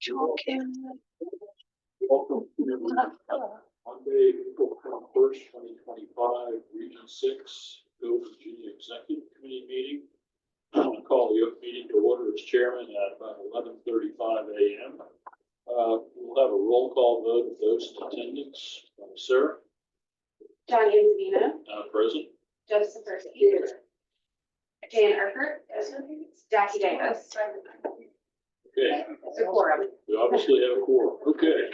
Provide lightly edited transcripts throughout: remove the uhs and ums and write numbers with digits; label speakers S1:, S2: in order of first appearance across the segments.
S1: Welcome to Monday, April 21st, 2025, Region 6, Go Virginia Executive Committee meeting. I'm going to call the meeting to order as chairman at about 11:35 a.m. We'll have a roll call vote of those in attendance. Sarah?
S2: John Anzavino,
S1: Present.
S2: Joseph Persky, Jan Urquhart, Jackie Davis.
S1: Okay.
S2: It's a quorum.
S1: We obviously have a quorum. Okay.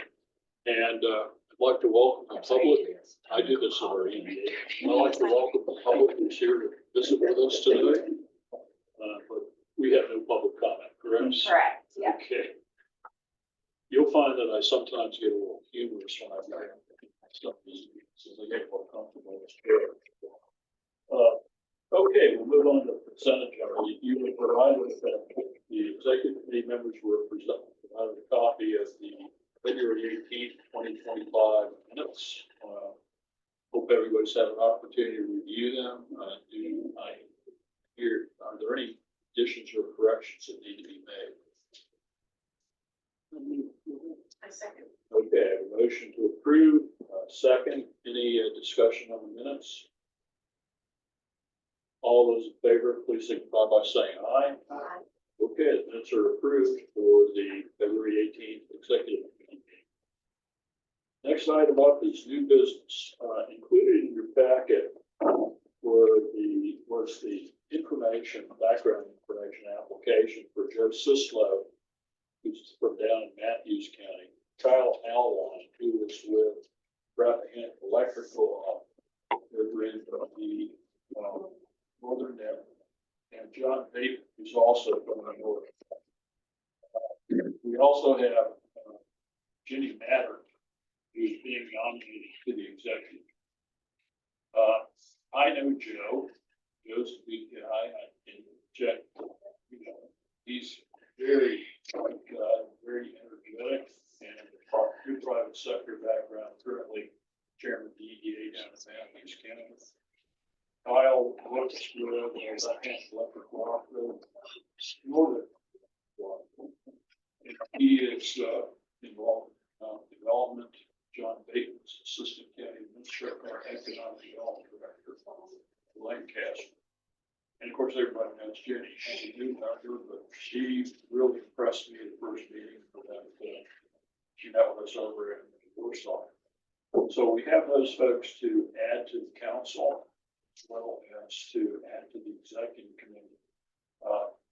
S1: And I'd like to welcome the public. I do this already. I'd like to welcome the public who's here to visit with us today. But we have no public comment, correct?
S2: Correct, yeah.
S1: Okay. You'll find that I sometimes get a little humorous when I write stuff since I get more comfortable as chair. Okay, we'll move on to the consent agenda. You were provided that the executive committee members were provided a copy of the February 18th, 2025 minutes. Hope everybody's had an opportunity to review them. Are there any additions or corrections that need to be made?
S2: I second.
S1: Okay, I have a motion to approve. Second, any discussion on the minutes? All those in favor, please signify by saying aye.
S2: Aye.
S1: Okay, the minutes are approved for the February 18th executive committee meeting. Next item up is new business. Included in your packet was the background information application for Joe Sislo, who's from down in Matthews County, Kyle Alwine, who is with Rappahannock Electrical over in the northern end, and John Bateman, who's also from the north. We also have Jenny Matter, who's being nominated to the executive. I know Joe. Joe's a big guy. I can check. He's very very energetic and good private sector background. Currently chairman of the EDA down in Matthews County. Kyle works with Rappahannock Electrical Northern. He is involved in development. John Bateman's assistant county administrator, economic development director for Lancaster. And of course, everybody knows Jenny. She's a new doctor, but she really impressed me at the first meeting for that. She met with us over in Warsaw. So we have those folks to add to the council, as well as to add to the executive committee.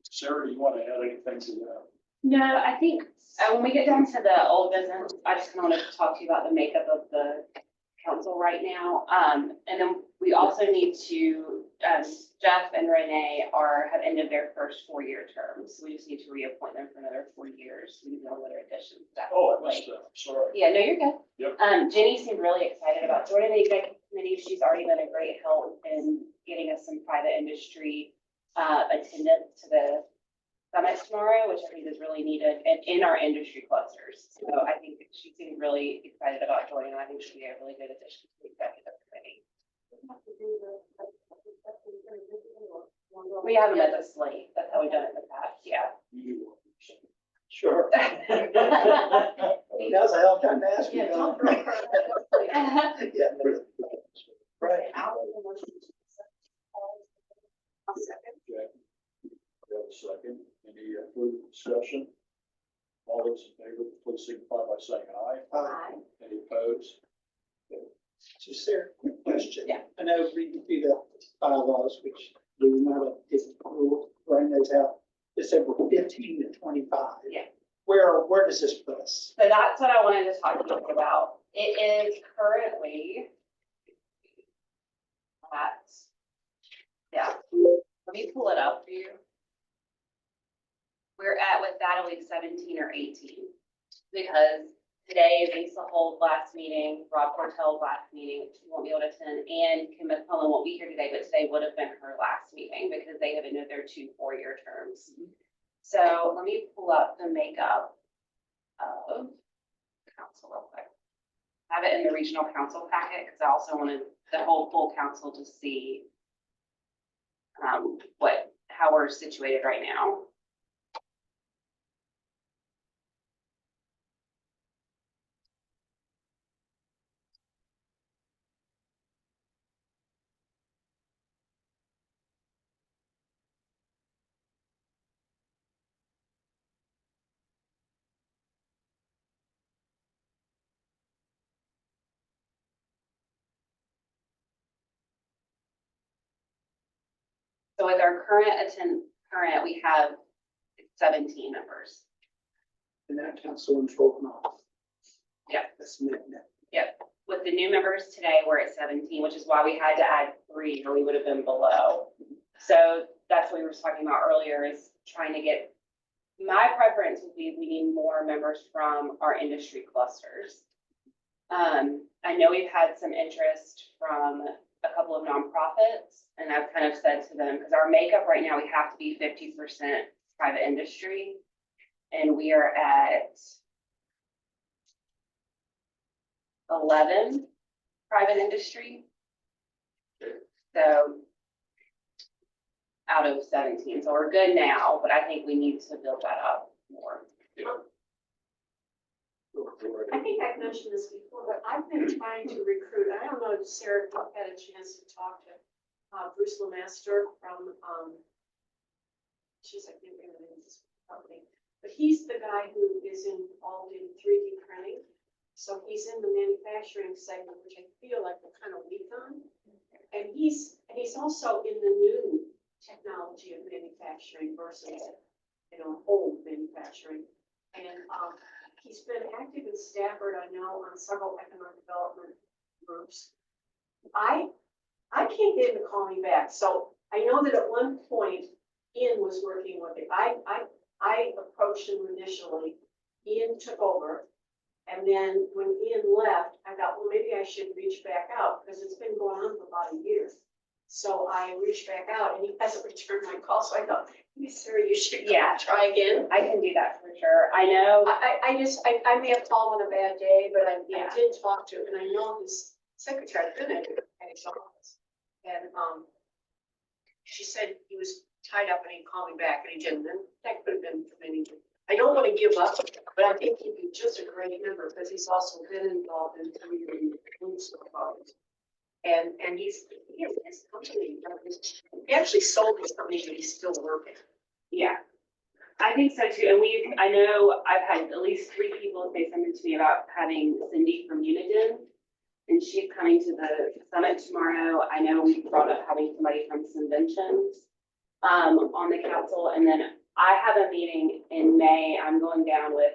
S1: Sarah, do you want to add anything to that?
S2: No, I think when we get down to the old business, I just kind of wanted to talk to you about the makeup of the council right now. And then we also need to, Jeff and Renee have ended their first 4-year terms. So we just need to reappoint them for another 4 years. We need no other additions.
S1: Oh, I missed that. Sorry.
S2: Yeah, no, you're good.
S1: Yep.
S2: Jenny seemed really excited about joining the executive committee. She's already been a great help in getting us some private industry attendance to the summit tomorrow, which I think is really needed in our industry clusters. So I think she seemed really excited about joining. I think she'll be a really good addition to the executive committee. We have them as a slate. That's how we've done it in the past. Yeah.
S3: Sure. That's a hell of a time to ask you. Yeah. Right.
S2: I'll second.
S1: Okay. We have a second. Any further discussion? All those in favor, please signify by saying aye.
S2: Aye.
S1: Any opposed?
S3: So Sarah, quick question.
S2: Yeah.
S3: I know reading through the bylaws, which do not a different rule, writing those out, December 15 to 25.
S2: Yeah.
S3: Where does this put us?
S2: So that's what I wanted to talk to you about. It is currently let me pull it up for you. We're at with that a week 17 or 18 because today Lisa Holt last meeting, Rob Cortell's last meeting, she won't be able to attend, and Kim McCullen won't be here today, but today would have been her last meeting because they have ended their 2 4-year terms. So let me pull up the makeup of council real quick. I have it in the regional council packet because I also wanted the whole full council to see how we're situated right now. So with our current, we have 17 members.
S3: And that councilman's voting off.
S2: Yeah.
S3: That's net.
S2: With the new members today, we're at 17, which is why we had to add 3 or we would have been below. So that's what we were talking about earlier, is trying to get, my preference would be we need more members from our industry clusters. I know we've had some interest from a couple of nonprofits, and I've kind of said to them, because our makeup right now, we have to be 50% private industry, and we are at 11 private industry. So out of 17, so we're good now, but I think we need to build that up more.
S4: I think I've mentioned this before, but I've been trying to recruit, I don't know if Sarah had a chance to talk to Bruce Lemaster from, she's, I can't remember the name of this company, but he's the guy who is involved in 3D printing. So he's in the manufacturing segment, which I feel like we're kind of weak on. And he's also in the new technology of manufacturing versus, old manufacturing. And, he's been active in Stafford, I know, on several economic development groups. I can't get him to call me back, so I know that at one point Ian was working with it. I approached him initially, Ian took over, and then when Ian left, I thought, well, maybe I should reach back out, because it's been going on for about a year. So I reached back out, and he hasn't returned my call, so I thought, maybe Sarah, you should try again.
S2: I can do that for sure. I know.
S4: I may have called on a bad day, but I
S2: Yeah.
S4: did talk to him, and I know his secretary, been at his office. And, she said he was tied up and he'd call me back, and he didn't, and that could have been from anything. I don't want to give up, but I think he'd be just a great member, because he's also been involved in community groups of ours. And he has his company, he actually sold his company, but he's still working.
S2: Yeah, I think so too. And I know I've had at least 3 people say something to me about having Cindy from Uniden, and she's coming to the summit tomorrow. I know we brought up having somebody from Conventions on the council, and then I have a meeting in May. I'm going down with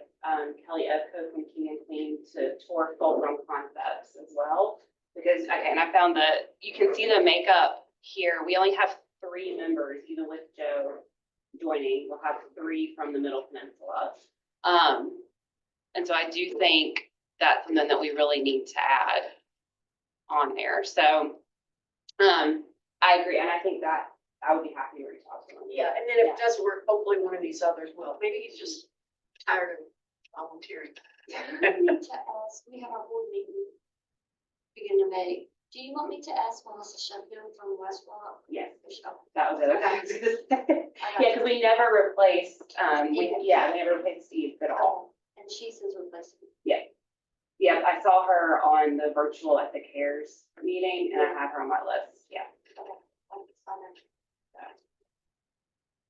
S2: Kelly Evco from King and Queen to tour Fulcrum Concepts as well. Because, okay, and I found that you can see the makeup here. We only have 3 members, even with Joe joining. We'll have 3 from the Middle Peninsula. And so I do think that's something that we really need to add on there. So I agree, and I think that I would be happy to reach out to him.
S4: Yeah, and then if it doesn't work, hopefully one of these others will. Maybe he's just tired of volunteering.
S5: We need to ask, we have our board meeting beginning of May. Do you want me to ask Melissa Sheffield from West Rock?
S2: Yes,
S5: Michelle?
S2: that was it. Yeah, because we never replaced, we never replaced Steve at all.
S5: And she says replacement.
S2: Yeah, I saw her on the virtual at the CARES meeting, and I have her on my list. Yeah.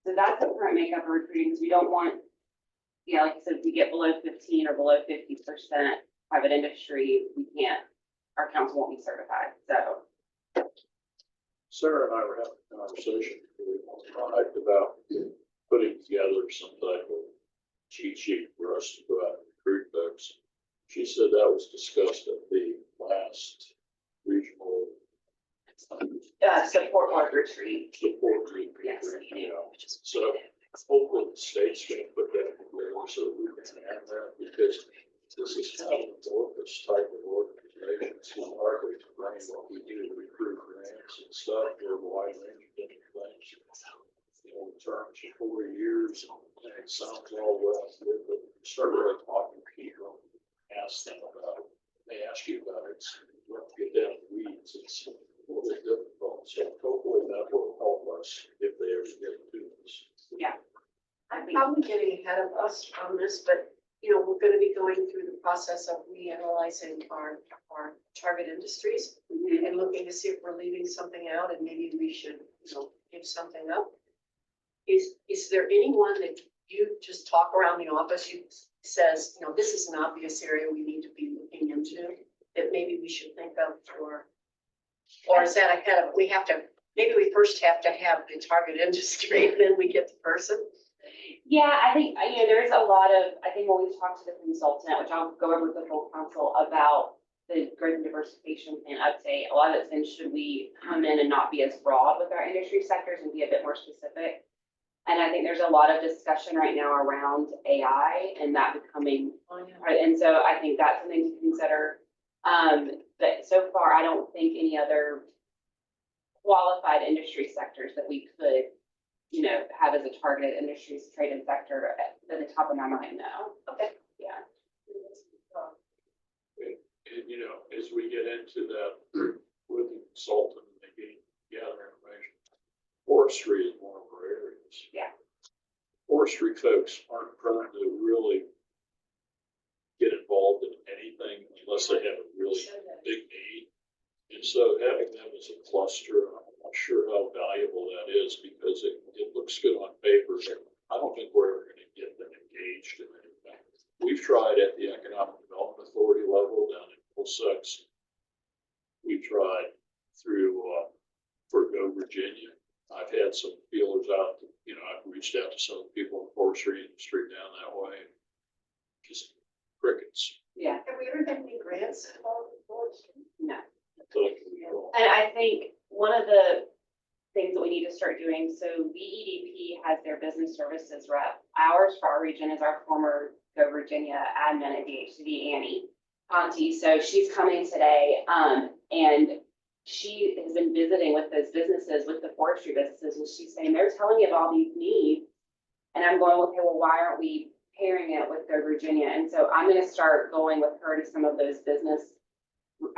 S2: So that's the current makeup of recruiting, because we don't want, like I said, if we get below 15 or below 50% private industry, we can't, our council won't be certified, so.
S6: Sarah and I were having a conversation about putting together some type of cheat sheet for us to go out and recruit folks. She said that was discussed at the last regional
S2: Support board retreat.
S6: support group.
S2: Yes.
S6: So hopefully the state's gonna put that together so we can have that, because this is kind of an amorphous type of organization. It's hard to explain what we do to recruit grants and stuff. We're a wide range of different things. Terms of 4 years, and it sounds all well, but start really talking to people, ask them about it. They ask you about it, so you have to get down to the weeds. It's a little bit difficult, so hopefully that will help us if they ever get to this.
S4: I'm probably getting ahead of us on this, but, we're gonna be going through the process of reanalyzing our target industries and looking to see if we're leaving something out, and maybe we should, give something up. Is there anyone that you just talk around the office, you says, this is an obvious area we need to be looking into, that maybe we should think of or is that ahead of, we have to Maybe we first have to have the target industry and then we get the person.
S2: Yeah, I think, there's a lot of, I think when we talked to the consultant, which I'll go over with the full council about the growth and diversification plan update, a lot of it's been, should we come in and not be as broad with our industry sectors and be a bit more specific? And I think there's a lot of discussion right now around AI and that becoming, and so I think that's something to consider. But so far, I don't think any other qualified industry sectors that we could, have as a targeted industries trade and sector at the top of my mind now.
S4: Okay.
S2: Yeah.
S6: And, as we get into that with the consultant and they gather information, forestry is one of our areas.
S2: Yeah.
S6: Forestry folks aren't prone to really get involved in anything unless they have a really big need. And so having them as a cluster, I'm not sure how valuable that is because it looks good on paper. I don't think we're ever going to get them engaged in anything. We've tried at the Economic Development Authority level down in Middlesex. We tried through, for Go Virginia. I've had some feelers out, I've reached out to some people in the forestry industry down that way. Just crickets.
S2: Yeah.
S4: Have we ever had any grants involved with forestry?
S2: No.
S6: Until it can be gone.
S2: And I think one of the things that we need to start doing, so VEDP has their business services rep. Ours for our region is our former Go Virginia admin at DHCD, Annie Conti. So she's coming today, and she has been visiting with those businesses, with the forestry businesses, and she's saying, they're telling me of all these needs. And I'm going, okay, well, why aren't we pairing it with Go Virginia? And so I'm gonna start going with her to some of those business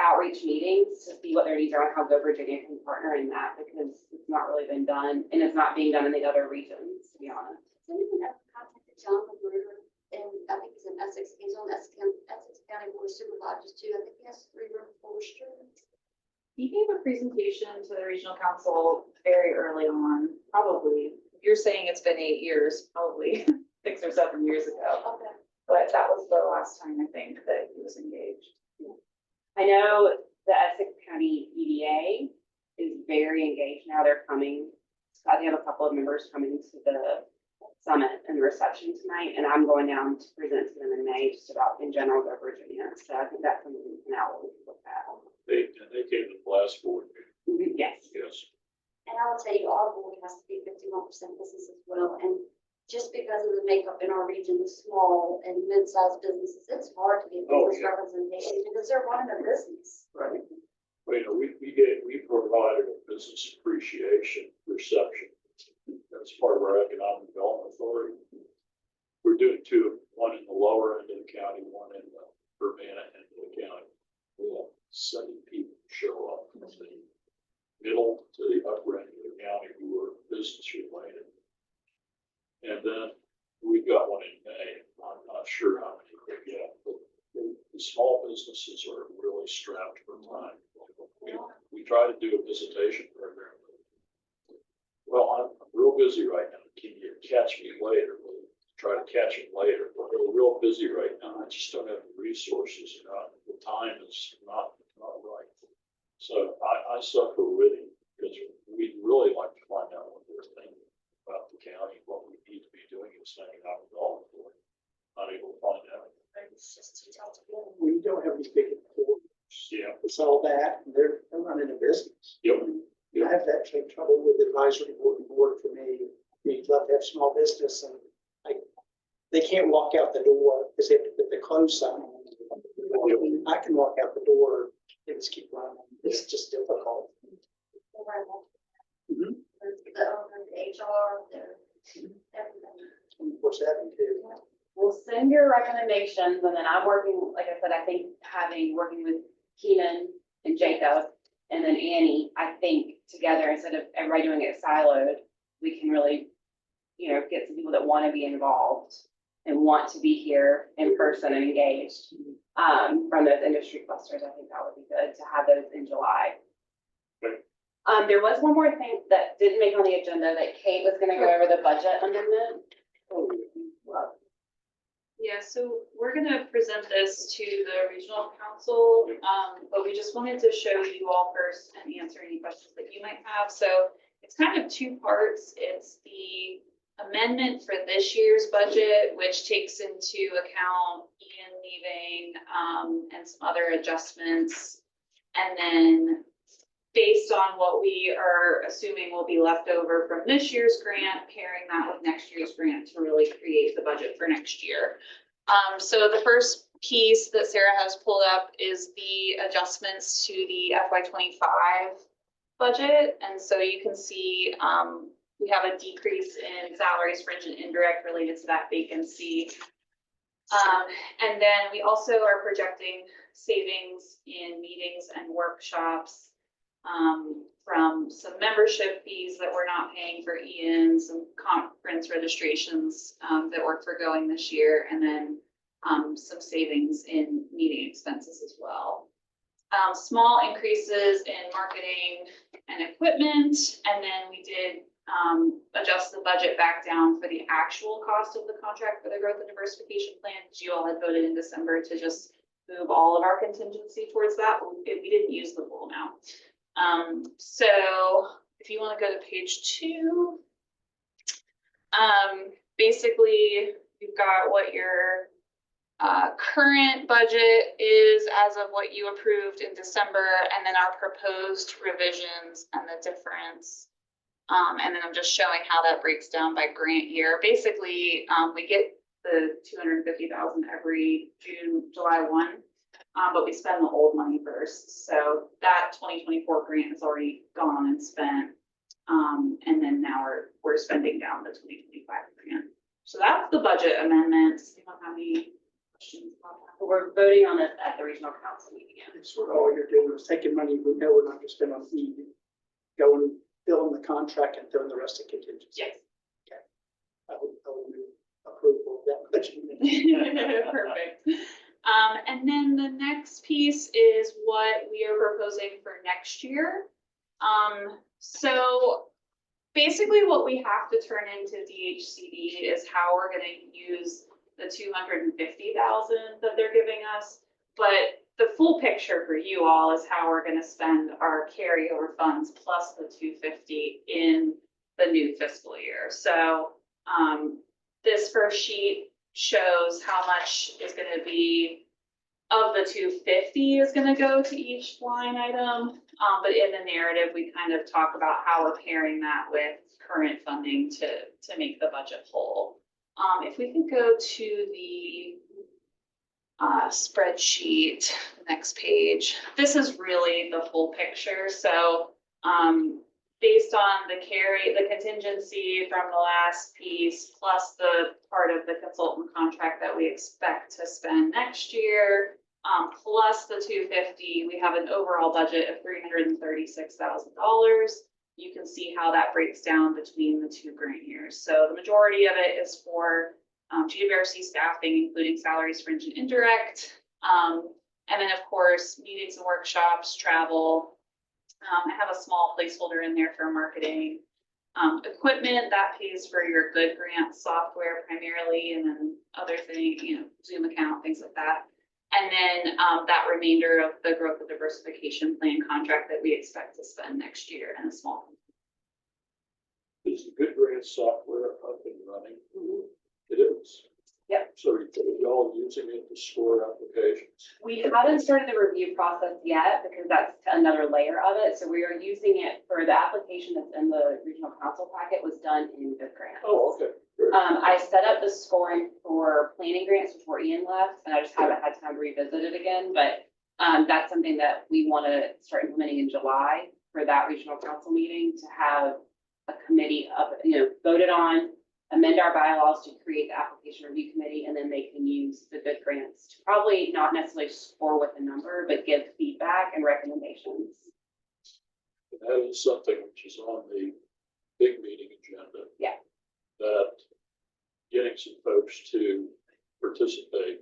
S2: outreach meetings to see what their needs are and how Go Virginia can partner in that, because it's not really been done, and it's not being done in the other regions, to be honest.
S5: Has anyone ever contacted John Magruder? And I think he's in Essex, he's on Essex County Board of Supervisors too. I think he has 3 River Forestry.
S7: He gave a presentation to the regional council very early on, probably, if you're saying it's been 8 years, probably 6 or 7 years ago.
S5: Okay.
S7: But that was the last time I think that he was engaged.
S2: I know the Essex County EDA is very engaged now. They're coming. I think I have a couple of members coming to the summit and the reception tonight, and I'm going down to present to them in May just about in general Go Virginia. So I think that's something now we can look at.
S6: They came to the last board meeting,
S2: Yes.
S6: yes.
S5: And I will tell you, our board has to be 51% business as well. And just because of the makeup in our region, the small and mid-sized businesses, it's hard to get
S6: Oh,
S5: business
S6: yeah.
S5: representation because they're running a business.
S6: Right. Well, we provided a business appreciation reception. That's part of our Economic Development Authority. We're doing 2, one in the lower end of the county, one in the Urbana end of the county. We have 7 people show up from the middle to the upper end of the county who are business related. And then we've got one in May. I'm not sure how many we get, but the small businesses are really strapped for time. We try to do a visitation program. Well, I'm real busy right now. Can you catch me later? We'll try to catch them later. But we're real busy right now. I just don't have the resources. The time is not right. So I suffer with it because we'd really like to find out what they're thinking about the county, what we need to be doing in Economic Development Authority. Not able to find out.
S5: It's just too tough to get.
S3: We don't have these big employers.
S6: Yeah.
S3: It's all that, and they're running a business.
S6: Yep.
S3: I have that same trouble with advisory board and board for me. We'd love to have small business and they can't walk out the door because they have to put the close sign on. I can walk out the door and just keep running. It's just difficult. Mhm.
S5: The owner, the HR, everything.
S3: 24/7 too.
S2: We'll send your recommendations, and then I'm working, like I said, I think working with Keenan and Jacob, and then Annie, I think together, instead of everybody doing it siloed, we can really, get some people that want to be involved and want to be here in person and engaged, from those industry clusters. I think that would be good to have those in July.
S6: Right.
S2: There was one more thing that didn't make on the agenda that Kate was gonna go over the budget amendment.
S7: Yeah, so we're gonna present this to the regional council, but we just wanted to show you all first and answer any questions that you might have. So it's kind of two parts. It's the amendment for this year's budget, which takes into account Ian leaving, and some other adjustments. And then based on what we are assuming will be left over from this year's grant, pairing that with next year's grant to really create the budget for next year. So the first piece that Sarah has pulled up is the adjustments to the FY '25 budget. And so you can see, we have a decrease in salaries, fringe and indirect related to that vacancy. And then we also are projecting savings in meetings and workshops, from some membership fees that we're not paying for Ian, some conference registrations, that we're forgoing this year, and then, some savings in meeting expenses as well. Small increases in marketing and equipment, and then we did adjust the budget back down for the actual cost of the contract for the growth and diversification plan, because you all had voted in December to just move all of our contingency towards that. We didn't use the full amount. So if you want to go to page 2, basically you've got what your current budget is as of what you approved in December, and then our proposed revisions and the difference. And then I'm just showing how that breaks down by grant year. Basically, we get the $250,000 every July 1, but we spend the old money first. So that 2024 grant is already gone and spent. And then now we're spending down the 2025 grant. So that's the budget amendments. Do you have any questions about that?
S2: We're voting on this at the regional council meeting.
S3: It's sort of all you're doing is taking money we know we're not gonna spend on feed, going, filling the contract and throwing the rest of contingency.
S2: Yes.
S3: I would move approval of that budget.
S7: Perfect. And then the next piece is what we are proposing for next year. So basically what we have to turn into DHCD is how we're gonna use the $250,000 that they're giving us. But the full picture for you all is how we're gonna spend our carryover funds plus the $250 in the new fiscal year. So, this first sheet shows how much is gonna be of the $250 is gonna go to each line item. But in the narrative, we kind of talk about how we're pairing that with current funding to make the budget whole. If we could go to the spreadsheet, the next page, this is really the full picture. So, based on the contingency from the last piece, plus the part of the consultant contract that we expect to spend next year, plus the $250, we have an overall budget of $336,000. You can see how that breaks down between the 2 grant years. So the majority of it is for GWRC staffing, including salaries, fringe and indirect. And then of course, meetings and workshops, travel. I have a small placeholder in there for marketing. Equipment, that pays for your good grant software primarily, and then other things, Zoom account, things like that. And then that remainder of the growth and diversification plan contract that we expect to spend next year, and a small.
S6: Is the Good Grant software up and running? It is.
S2: Yep.
S6: So are y'all using it to score applications?
S2: We haven't started the review process yet because that's another layer of it. So we are using it for the application that's in the regional council packet was done in Good Grant.
S6: Oh, okay. Great.
S2: I set up the scoring for planning grants before Ian left, and I just haven't had time to revisit it again, but that's something that we want to start implementing in July for that regional council meeting, to have a committee of, voted on, amend our bylaws to create the application review committee, and then they can use the good grants to probably not necessarily score with a number, but give feedback and recommendations.
S6: And that is something which is on the big meeting agenda.
S2: Yeah.
S6: That getting some folks to participate,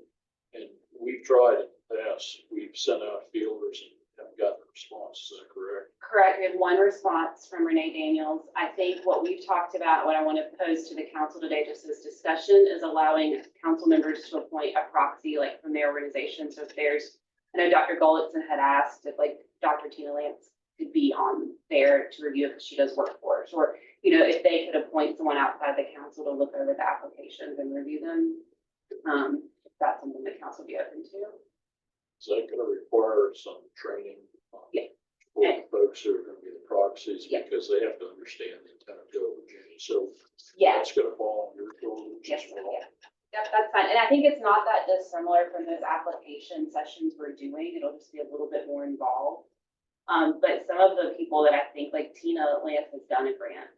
S6: and we've tried in the past, we've sent out feelers and haven't gotten a response, is that correct?
S2: Correct, we had one response from Renee Daniels. I think what we've talked about, what I want to pose to the council today, just as discussion, is allowing council members to appoint a proxy, like from their organization. So if there's, I know Dr. Gullickson had asked if like Dr. Tina Lance could be on there to review it because she does work for us, or, you know, if they could appoint someone outside the council to look over the applications and review them. If that's something the council would be open to.
S6: Is that gonna require some training?
S2: Yeah.
S6: For the folks who are gonna be the proxies,
S2: Yeah.
S6: because they have to understand the intent of Go Virginia, so
S2: Yeah.
S6: that's gonna fall on your shoulders
S2: Yes,
S6: as well.
S2: yeah. Yep, that's fine. And I think it's not that dissimilar from those application sessions we're doing. It'll just be a little bit more involved. But some of the people that I think, like Tina Lance has done a grant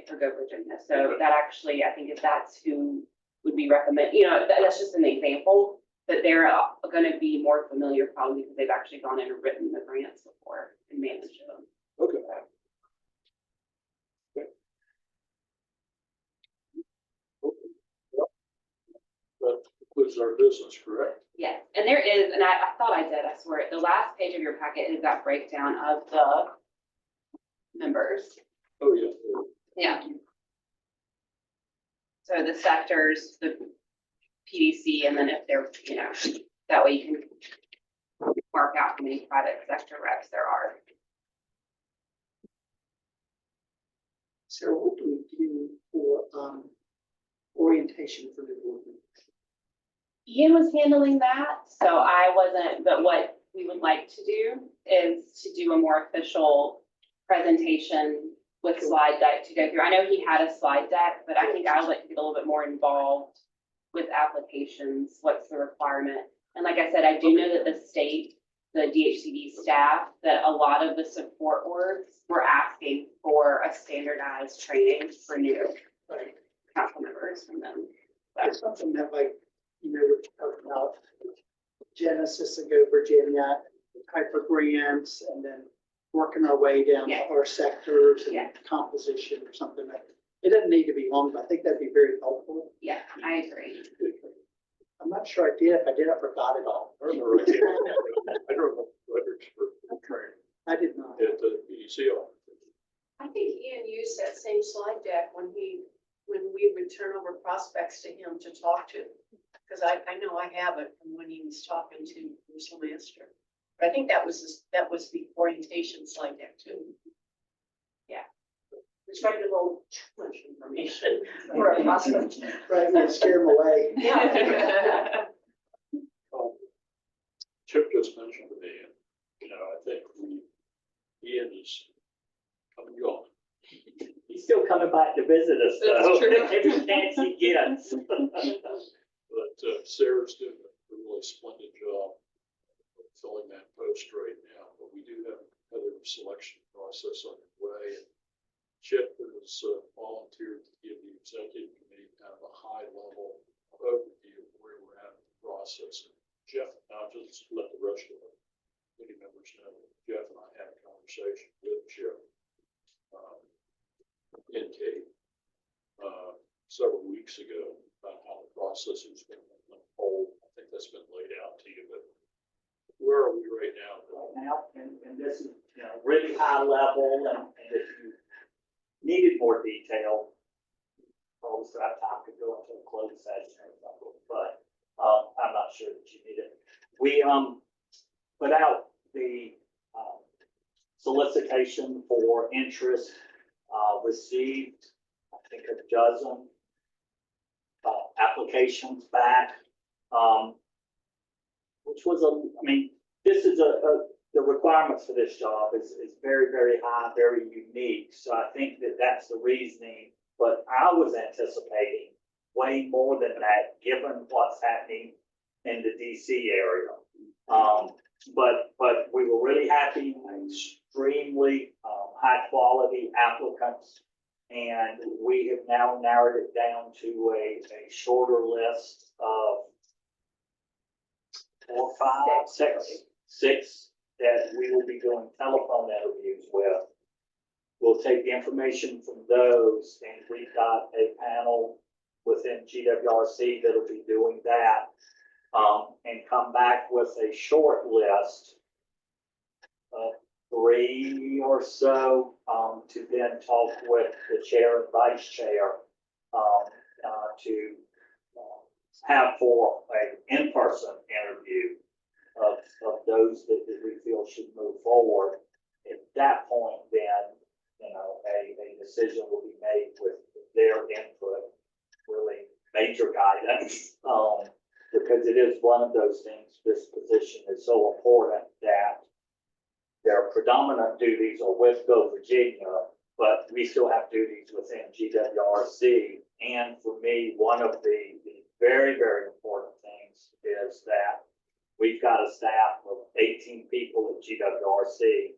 S2: for Go Virginia. So that actually, I think if that's who would be recommend, you know, that's just an example. But they're gonna be more familiar probably because they've actually gone in and written the grants before and managed them.
S6: Okay. That concludes our business, correct?
S2: Yes, and there is, and I thought I did, I swear, the last page of your packet is that breakdown of the members.
S6: Oh, yeah.
S2: Yeah. So the sectors, the PDC, and then if they're, you know, that way you can mark out how many private sector reps there are.
S3: So what do we do for, orientation for the board members?
S2: Ian was handling that, so I wasn't, but what we would like to do is to do a more official presentation with slide deck to go through. I know he had a slide deck, but I think I would like to get a little bit more involved with applications, what's the requirement? And like I said, I do know that the state, the DHCD staff, that a lot of the support orgs were asking for a standardized training for new
S3: Right.
S2: council members from them.
S3: It's something that like, you know, we're talking about Genesis and Go Virginia, type of grants, and then working our way down to
S2: Yeah.
S3: our sectors
S2: Yeah.
S3: and composition or something like that. It doesn't need to be long, but I think that'd be very helpful.
S2: Yeah, I agree.
S3: I'm not sure I did. If I did, I forgot it all.
S6: I remember right here. I drove up to Fredericksburg for training
S3: I did not.
S6: at the ECO.
S4: I think Ian used that same slide deck when we would turn over prospects to him to talk to. Because I know I have it from when he was talking to Bruce Lemaster. But I think that was the orientation slide deck too.
S2: Yeah.
S4: It's trying to hold too much information for a prospect.
S3: Right, yeah, scare them away.
S4: Yeah.
S6: Chip just mentioned to me, you know, I think Ian is coming on.
S8: He's still coming back to visit us,
S7: That's
S8: though.
S7: true.
S8: Every chance he gets.
S6: But Sarah's doing a really splendid job of filling that post right now, but we do have a competitive selection process underway. And Chip has volunteered to give the executive committee kind of a high level overview of where we're at in the process. And Jeff, I'll just let the rest of the committee members know, that Jeff and I had a conversation with Chip in Cape several weeks ago about how the process is going to unfold. I think that's been laid out to you, but where are we right now?
S8: Right now, and this is, you know, really high level, and if you needed more detail, obviously I have time to go into a closed session or something, but, I'm not sure that you need it. We, put out the, solicitation for interest, received, I think, a dozen applications back, which was I mean, this is the requirements for this job is very, very high, very unique. So I think that that's the reasoning, but I was anticipating way more than that, given what's happening in the DC area. But we were really happy, extremely, high quality applicants. And we have now narrowed it down to a shorter list of six that we will be doing telephone interviews with. We'll take the information from those, and we've got a panel within GWRC that'll be doing that, and come back with a short list of 3 or so, to then talk with the chair and vice chair, to have for an in-person interview of those that we feel should move forward. At that point, then, a decision will be made with their input, really major guidance, because it is one of those things, this position is so important that their predominant duties are with Go Virginia, but we still have duties within GWRC. And for me, one of the very, very important things is that we've got a staff of 18 people at GWRC.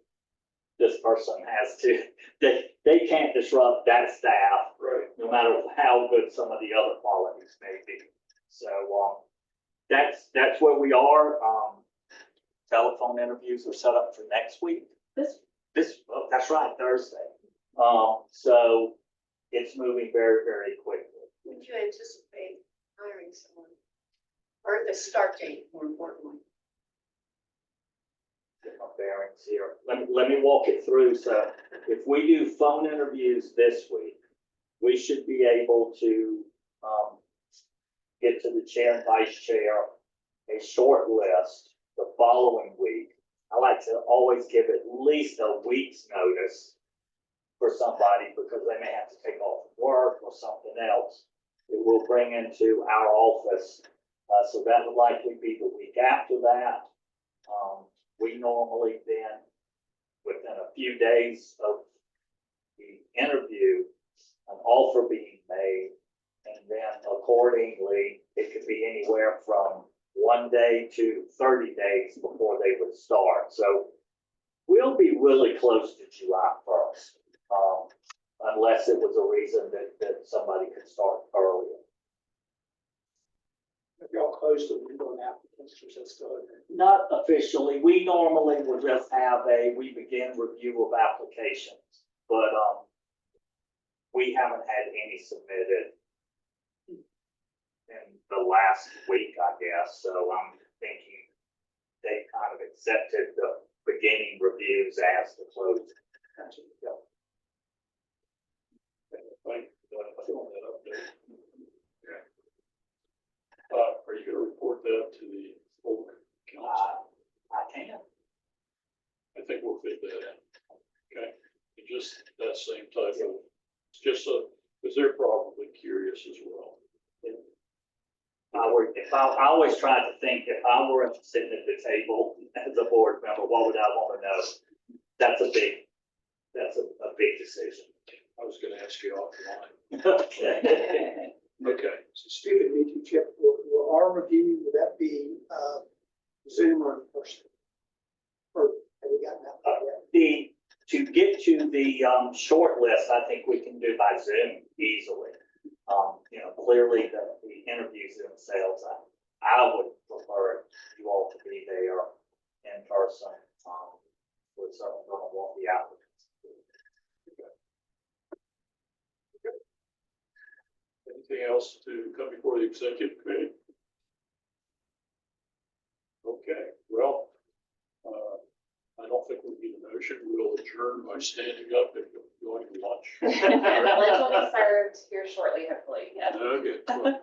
S8: This person has to, they can't disrupt that staff,
S1: Right.
S8: no matter how good some of the other qualities may be. So, that's where we are. Telephone interviews are set up for next week. Oh, that's right, Thursday. So it's moving very, very quickly.
S4: Would you anticipate hiring someone? Or the start date, more importantly?
S8: Get my bearings here. Let me walk it through. So if we do phone interviews this week, we should be able to, get to the chair and vice chair a short list the following week. I like to always give at least a week's notice for somebody because they may have to take off work or something else. It will bring into our office. So that would likely be the week after that. We normally then, within a few days of the interview, an offer being made, and then accordingly, it could be anywhere from 1 day to 30 days before they would start. So we'll be really close to July 1st, unless it was a reason that somebody could start earlier.
S3: If y'all close the window on applicants, or is that still open?
S8: Not officially. We normally will just have we begin review of applications, but, we haven't had any submitted in the last week, I guess. So I'm thinking they kind of accepted the beginning reviews as the close.
S1: Thank you for filling that update. Yeah. Are you gonna report that to the full council?
S8: I can.
S1: I think we'll fit that in. Okay, and just that same type of, it's just so, because they're probably curious as well.
S8: I always try to think if I were sitting at the table as a board member, what would I want to know? That's a big decision.
S1: I was gonna ask you offline.
S8: Okay.
S1: Okay,
S3: So speaking of meeting, Chip, will our review, would that be, Zoom or in person? Or have we gotten that far yet?
S8: To get to the short list, I think we can do by Zoom easily. Clearly the interviews themselves, I would prefer you all to be there in person. We're certainly going to want the applicants.
S1: anything else to come before the executive committee? Okay, well, I don't think we need a motion. We'll adjourn by standing up and going to lunch.
S2: Lunch will be served here shortly, hopefully, yes.
S1: Okay, well,